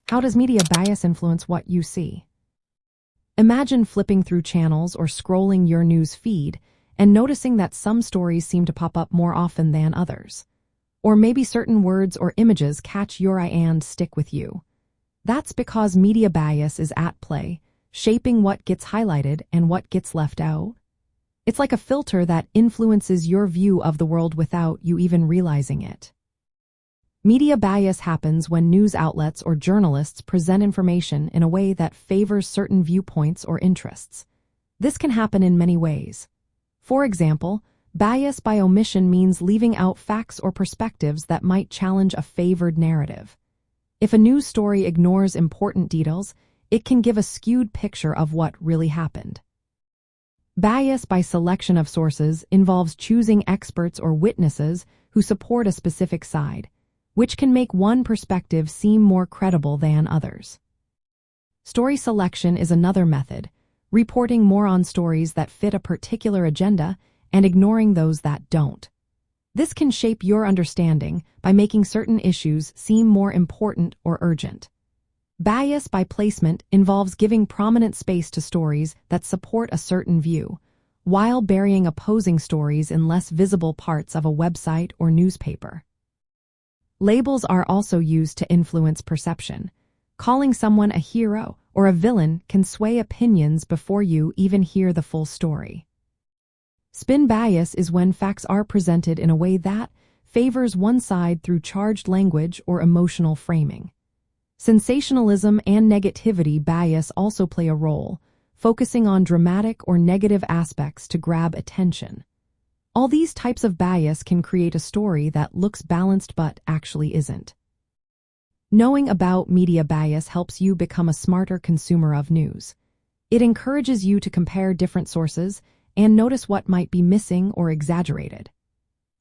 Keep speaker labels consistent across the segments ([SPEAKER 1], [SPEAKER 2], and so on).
[SPEAKER 1] How does media bias influence what you see? Imagine flipping through channels or scrolling your news feed and noticing that some stories seem to pop up more often than others. Or maybe certain words or images catch your eye and stick with you. That's because media bias is at play, shaping what gets highlighted and what gets left out. It's like a filter that influences your view of the world without you even realizing it. Media bias happens when news outlets or journalists present information in a way that favors certain viewpoints or interests. This can happen in many ways. For example, bias by omission means leaving out facts or perspectives that might challenge a favored narrative. If a news story ignores important details, it can give a skewed picture of what really happened. Bias by selection of sources involves choosing experts or witnesses who support a specific side, which can make one perspective seem more credible than others. Story selection is another method, reporting more on stories that fit a particular agenda and ignoring those that don't. This can shape your understanding by making certain issues seem more important or urgent. Bias by placement involves giving prominent space to stories that support a certain view, while burying opposing stories in less visible parts of a website or newspaper. Labels are also used to influence perception. Calling someone a hero or a villain can sway opinions before you even hear the full story. Spin bias is when facts are presented in a way that favors one side through charged language or emotional framing. Sensationalism and negativity bias also play a role, focusing on dramatic or negative aspects to grab attention. All these types of bias can create a story that looks balanced but actually isn't. Knowing about media bias helps you become a smarter consumer of news. It encourages you to compare different sources and notice what might be missing or exaggerated.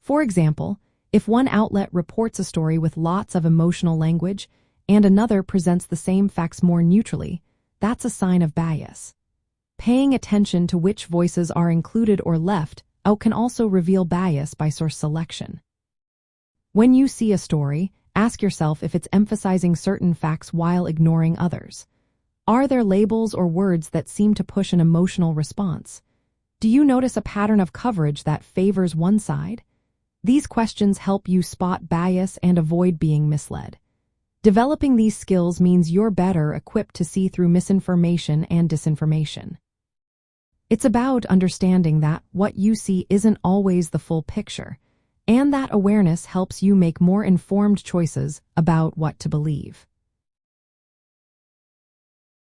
[SPEAKER 1] For example, if one outlet reports a story with lots of emotional language and another presents the same facts more neutrally, that's a sign of bias. Paying attention to which voices are included or left out can also reveal bias by source selection. When you see a story, ask yourself if it's emphasizing certain facts while ignoring others. Are there labels or words that seem to push an emotional response? Do you notice a pattern of coverage that favors one side? These questions help you spot bias and avoid being misled. Developing these skills means you're better equipped to see through misinformation and disinformation. It's about understanding that what you see isn't always the full picture, and that awareness helps you make more informed choices about what to believe.